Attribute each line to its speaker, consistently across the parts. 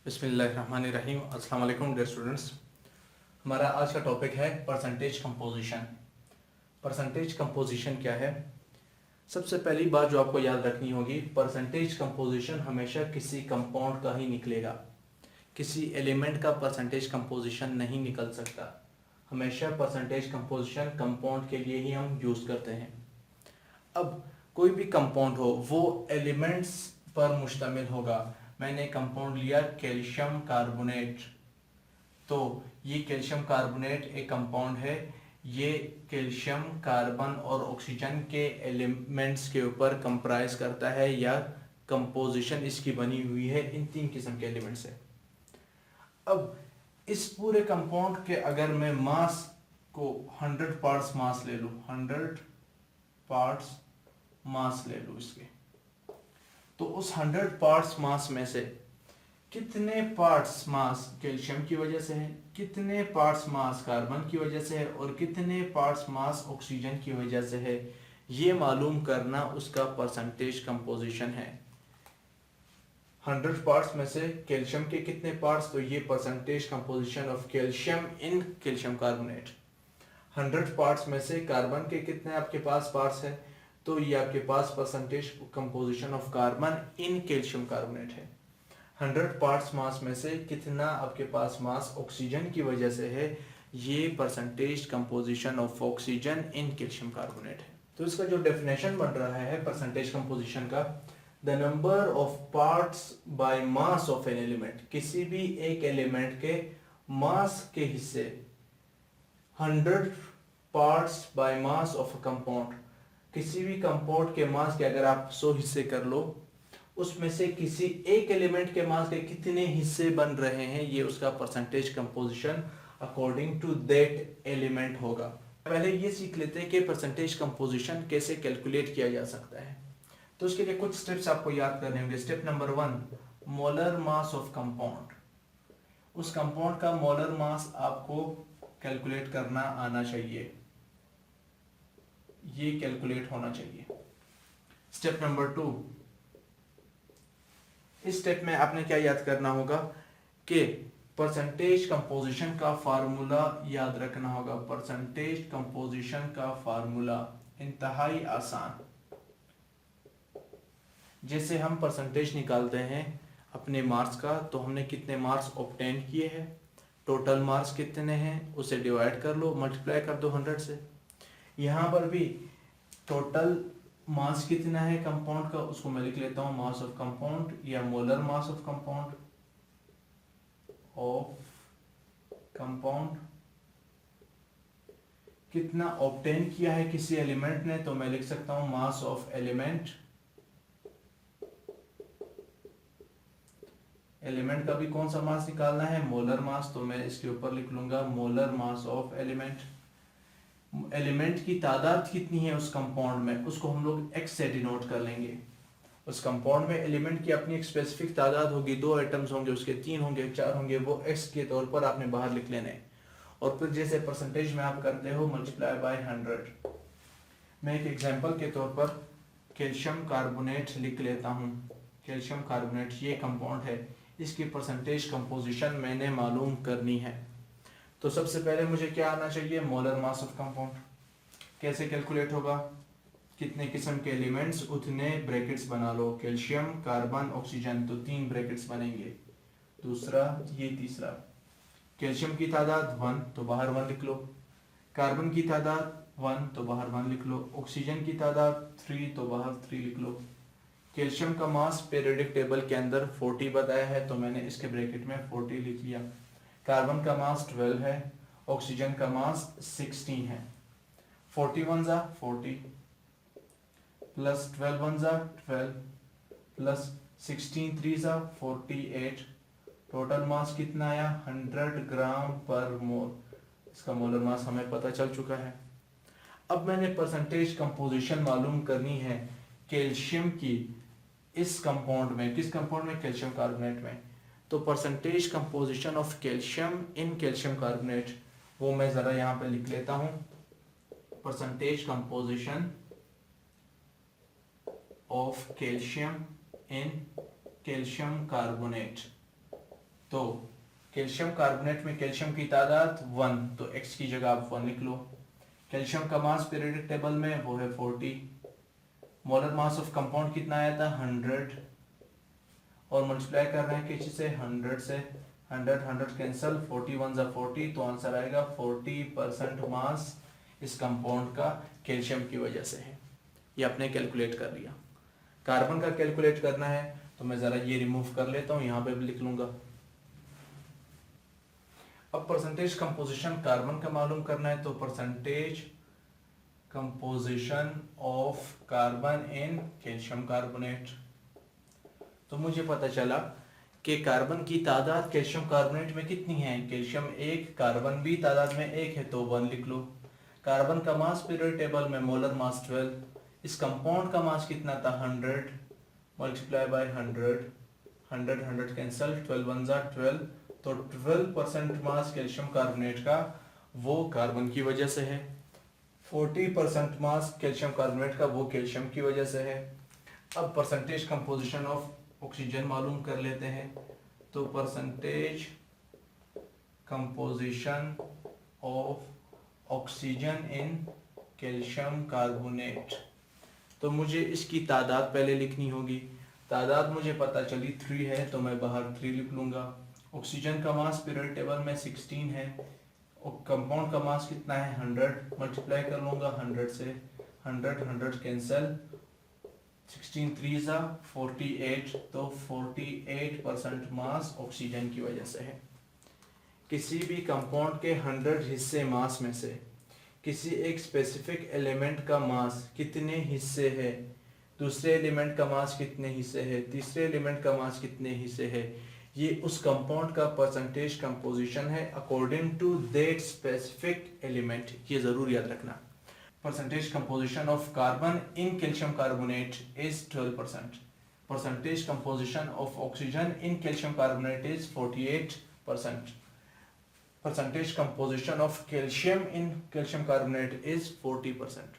Speaker 1: बिस्मिल्लाहिर्रहमानिर्रहीम। अस्सलाम वालेकुम डियर स्टूडेंट्स। हमारा आज का टॉपिक है परसेंटेज कंपोजिशन। परसेंटेज कंपोजिशन क्या है? सबसे पहली बात जो आपको याद रखनी होगी, परसेंटेज कंपोजिशन हमेशा किसी कंपाउंड का ही निकलेगा, किसी एलिमेंट का परसेंटेज कंपोजिशन नहीं निकल सकता। हमेशा परसेंटेज कंपोजिशन कंपाउंड के लिए ही हम यूज़ करते हैं। अब कोई भी कंपाउंड हो वो एलिमेंट्स पर मुश्तमिल होगा। मैंने कंपाउंड लिया कैल्शियम कार्बोनेट, तो ये कैल्शियम कार्बोनेट एक कंपाउंड है। ये कैल्शियम, कार्बन और ऑक्सीजन के एलिमेंट्स के ऊपर कंप्राइज करता है, या कंपोजिशन इसकी बनी हुई है इन तीन किस्म के एलिमेंट से। अब इस पूरे कंपाउंड के अगर मैं मास को 100 पार्ट्स मास ले लूं, 100 पार्ट्स मास ले लूं इसके, तो उस 100 पार्ट्स मास में से कितने पार्ट्स मास कैल्शियम की वजह से है, कितने पार्ट्स मास कार्बन की वजह से है और कितने पार्ट्स मास ऑक्सीजन की वजह से है, ये मालूम करना उसका परसेंटेज कंपोजिशन है। 100 पार्ट्स में से कैल्शियम के कितने पार्ट्स, तो ये percentage composition of calcium in calcium carbonate. 100 parts में से कार्बन के कितने आपके पास पार्ट्स है, तो ये आपके पास percentage composition of carbon in calcium carbonate है। 100 पार्ट्स मास में से कितना आपके पास मास ऑक्सीजन की वजह से है, ये percentage composition of oxygen in calcium carbonate है। तो इसका जो डेफिनेशन बन रहा है परसेंटेज कंपोजिशन का, the number of parts by mass of an element, किसी भी एक एलिमेंट के मास के हिस्से, 100 parts by mass of a compound, किसी भी कंपाउंड के मास के अगर आप 100 हिस्से कर लो, उसमें से किसी एक एलिमेंट के मास के कितने हिस्से बन रहे हैं, ये उसका percentage composition according to that element होगा। पहले ये सीख लेते हैं कि परसेंटेज कंपोजिशन कैसे कैलकुलेट किया जा सकता है। तो उसके लिए कुछ स्टेप्स आपको याद करने होंगे। Step number 1, molar mass of compound. उस कंपाउंड का मोलर मास आपको कैलकुलेट करना आना चाहिए, ये कैलकुलेट होना चाहिए। स्टेप नंबर 2, इस स्टेप में आपने क्या याद करना होगा कि परसेंटेज कंपोजिशन का फार्मूला याद रखना होगा। परसेंटेज कंपोजिशन का फार्मूला इंतहाई आसान। जैसे हम परसेंटेज निकालते हैं अपने मार्क्स का, तो हमने कितने मार्क्स ऑब्टेन किए हैं, टोटल मार्क्स कितने हैं, उसे डिवाइड कर लो, मल्टीप्लाई कर दो 100 से। यहाँ पर भी टोटल मास कितना है कंपाउंड का, उसको मैं लिख लेता हूं मास ऑफ कंपाउंड, या मोलर मास ऑफ कंपाउंड, कितना ऑब्टेन किया है किसी एलिमेंट ने, तो मैं लिख सकता हूं मास ऑफ एलिमेंट। एलिमेंट का भी कौन सा मास निकालना है, मोलर मास, तो मैं इसके ऊपर लिख लूंगा molar mass of element. Element की तादाद कितनी है उस कंपाउंड में, उसको हम लोग x से डिनोट कर लेंगे। उस कंपाउंड में एलिमेंट की अपनी एक स्पेसिफिक तादाद होगी, 2 एटम्स होंगे, उसके 3 होंगे, 4 होंगे, वो x के तौर पर आपने बाहर लिख लेने। और फिर जैसे परसेंटेज में आप करते हो मल्टीप्लाई बाय 100। मैं एक एग्जांपल के तौर पर कैल्शियम कार्बोनेट लिख लेता हूँ। कैल्शियम कार्बोनेट ये कंपाउंड है, इसकी परसेंटेज कंपोजिशन मैंने मालूम करनी है। तो सबसे पहले मुझे क्या आना चाहिए, मोलर मास ऑफ कंपाउंड। कैसे कैलकुलेट होगा, कितने किस्म के एलिमेंट्स उतने ब्रैकेट्स बना लो, कैल्शियम, कार्बन, ऑक्सीजन, तो 3 ब्रैकेट्स बनेंगे। दूसरा, ये तीसरा, कैल्शियम की तादाद 1 तो बाहर 1 लिख लो, कार्बन की तादाद 1 तो बाहर 1 लिख लो, ऑक्सीजन की तादाद 3 तो बाहर 3 लिख लो। कैल्शियम का मास पीरियोडिक टेबल के अंदर 40 बताया है, तो मैंने इसके ब्रैकेट में 40 लिख लिया। कार्बन का मास 12 है, ऑक्सीजन का मास 16 है। 41 जा 40 प्लस 12 1 जा 12 प्लस 16 3 जा 48, टोटल मास कितना आया 100 ग्राम पर मोल। इसका मोलर मास हमें पता चल चुका है। अब मैंने परसेंटेज कंपोजिशन मालूम करनी है कैल्शियम की इस कंपाउंड में। किस कंपाउंड में, कैल्शियम कार्बोनेट में। तो percentage composition of calcium in calcium carbonate, वो मैं जरा यहाँ पे लिख लेता हूँ। Percentage composition of calcium in calcium carbonate, तो कैल्शियम कार्बोनेट में कैल्शियम की तादाद 1, तो x की जगह आप 1 लिख लो। कैल्शियम का मास पीरियोडिक टेबल में वो है 40। मोलर मास ऑफ कंपाउंड कितना आया था 100, और मल्टीप्लाई कर रहे हैं किसी से 100 से, 100 कैंसल, 41 जा 40, तो आंसर आएगा 40% मास इस कंपाउंड का कैल्शियम की वजह से है। ये आपने कैलकुलेट कर लिया। कार्बन का कैलकुलेट करना है तो मैं जरा ये रिमूव कर लेता हूं, यहां पे भी लिख लूंगा। अब परसेंटेज कंपोजिशन कार्बन का मालूम करना है, तो percentage composition of carbon in calcium carbonate. तो मुझे पता चला कि कार्बन की तादाद कैल्शियम कार्बोनेट में कितनी है, कैल्शियम 1, कार्बन भी तादाद में 1 है तो 1 लिख लो। कार्बन का मास पीरियोडिक टेबल में मोलर मास 12, इस कंपाउंड का मास कितना था 100 मल्टीप्लाई बाय 100 कैंसल, 12 1 जा 12, तो 12% मास कैल्शियम कार्बोनेट का वो कार्बन की वजह से है। 40% मास कैल्शियम कार्बोनेट का वो कैल्शियम की वजह से है। अब परसेंटेज कंपोजिशन ऑफ ऑक्सीजन मालूम कर लेते हैं, तो percentage composition of oxygen in calcium carbonate, तो मुझे इसकी तादाद पहले लिखनी होगी। तादाद मुझे पता चली 3 है तो मैं बाहर 3 लिख लूंगा। ऑक्सीजन का मास पीरियोडिक टेबल में 16 है, और कंपाउंड का मास कितना है 100, मल्टीप्लाई कर लूंगा 100 से, 100 कैंसल, 16 3 जा 48, तो 48% मास ऑक्सीजन की वजह से है। किसी भी कंपाउंड के 100 हिस्से मास में से किसी एक स्पेसिफिक एलिमेंट का मास कितने हिस्से है, दूसरे एलिमेंट का मास कितने हिस्से है, तीसरे एलिमेंट का मास कितने हिस्से है, ये उस कंपाउंड का परसेंटेज कंपोजिशन है according to that specific element. ये जरूर याद रखना। Percentage composition of carbon in calcium carbonate is 12%। Percentage composition of oxygen in calcium carbonate is 48%। Percentage composition of calcium in calcium carbonate is 40%।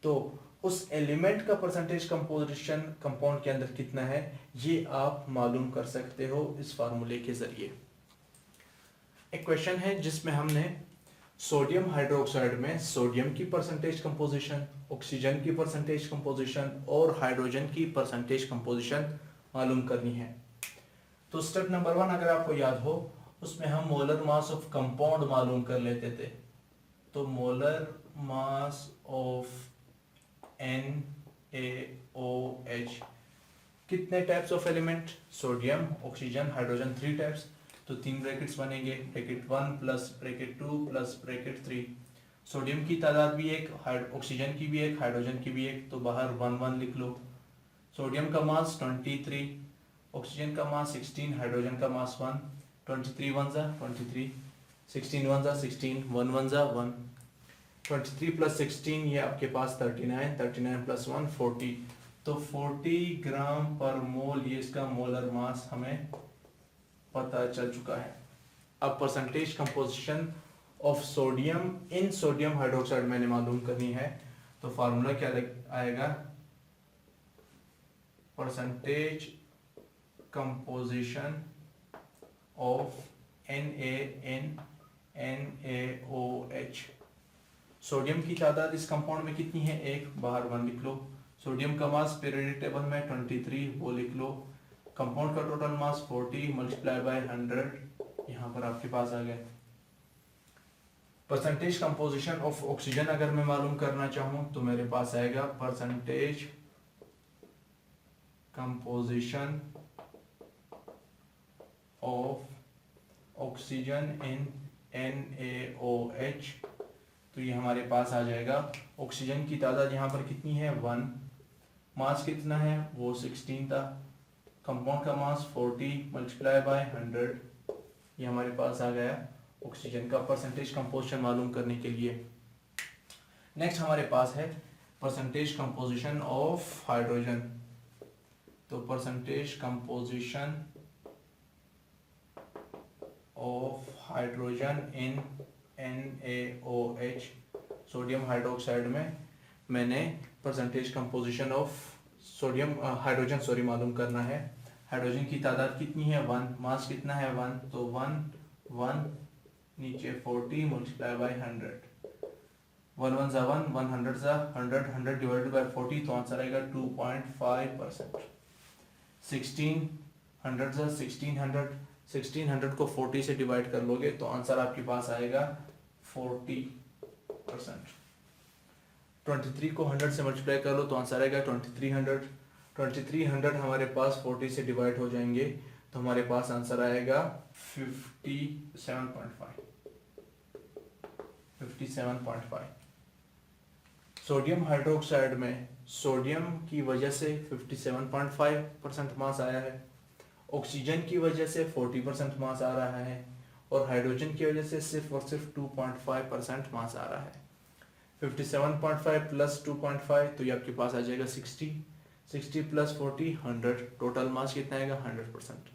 Speaker 1: तो उस element का percentage composition compound के अंदर कितना है ये आप मालूम कर सकते हो इस फार्मूले के जरिए। एक क्वेश्चन है जिसमें हमने सोडियम हाइड्रोक्साइड में सोडियम की परसेंटेज कंपोजिशन, ऑक्सीजन की परसेंटेज कंपोजिशन और हाइड्रोजन की परसेंटेज कंपोजिशन मालूम करनी है। तो स्टेप नंबर 1 अगर आपको याद हो उसमें हम मोलर मास ऑफ कंपाउंड मालूम कर लेते थे। तो मोलर मास ऑफ NaOH, कितने types of element, sodium, oxygen, hydrogen, 3 types, तो 3 ब्रैकेट्स बनेंगे, bracket 1 plus bracket 2 plus bracket 3। Sodium की तादाद भी एक, ऑक्सीजन की भी एक, हाइड्रोजन की भी एक, तो बाहर 1 1 लिख लो। सोडियम का मास 23, ऑक्सीजन का मास 16, हाइड्रोजन का मास 1, 23 1 जा 23, 16 1 जा 16, 1 1 जा 1, 23 प्लस 16 ये आपके पास 39, 39 प्लस 1 40, तो 40 ग्राम पर मोल ये इसका मोलर मास हमें पता चल चुका है। अब percentage composition of sodium in sodium hydroxide मैंने मालूम करनी है, तो फार्मूला क्या आएगा, percentage composition of Na in NaOH। Sodium की तादाद इस कंपाउंड में कितनी है, 1, बाहर 1 लिख लो। सोडियम का मास पीरियोडिक टेबल में 23, वो लिख लो। कंपाउंड का टोटल मास 40 मल्टीप्लाई बाय 100 यहाँ पर आपके पास आ गया। परसेंटेज कंपोजिशन ऑफ ऑक्सीजन अगर मैं मालूम करना चाहूँ तो मेरे पास आएगा percentage composition of oxygen in NaOH, तो ये हमारे पास आ जाएगा। ऑक्सीजन की तादाद यहाँ पर कितनी है 1, मास कितना है वो 16 था, कंपाउंड का मास 40 मल्टीप्लाई बाय 100, ये हमारे पास आ गया ऑक्सीजन का परसेंटेज कंपोजिशन मालूम करने के लिए। नेक्स्ट हमारे पास है परसेंटेज कंपोजिशन ऑफ हाइड्रोजन, तो percentage composition of hydrogen in NaOH। Sodium hydroxide में मैंने percentage composition of sodium hydrogen मालूम करना है। हाइड्रोजन की तादाद कितनी है 1, मास कितना है 1, तो 1 नीचे 40 मल्टीप्लाई बाय 100, 1 1 जा 1, 100 जा 100, 100 डिवाइडेड बाय 40, तो आंसर आएगा 2.5%। 1600 जा 1600, 1600 को 40 से डिवाइड कर लोगे तो आंसर आपके पास आएगा 40%। 23 को 100 से मल्टीप्लाई कर लो तो आंसर आएगा 2300, 2300 हमारे पास 40 से डिवाइड हो जाएंगे तो हमारे पास आंसर आएगा 57.5। सोडियम हाइड्रोक्साइड में सोडियम की वजह से 57.5% मास आया है, ऑक्सीजन की वजह से 40% मास आ रहा है और हाइड्रोजन की वजह से सिर्फ और सिर्फ 2.5% मास आ रहा है। 57.5 प्लस 2.5 तो ये आपके पास आ जाएगा 60, 60 प्लस 40 100, टोटल मास कितना आएगा 100%।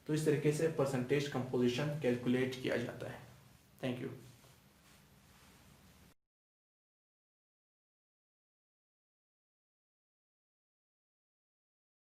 Speaker 1: तो इस तरीके से परसेंटेज कंपोजिशन कैलकुलेट किया जाता है। Thank you.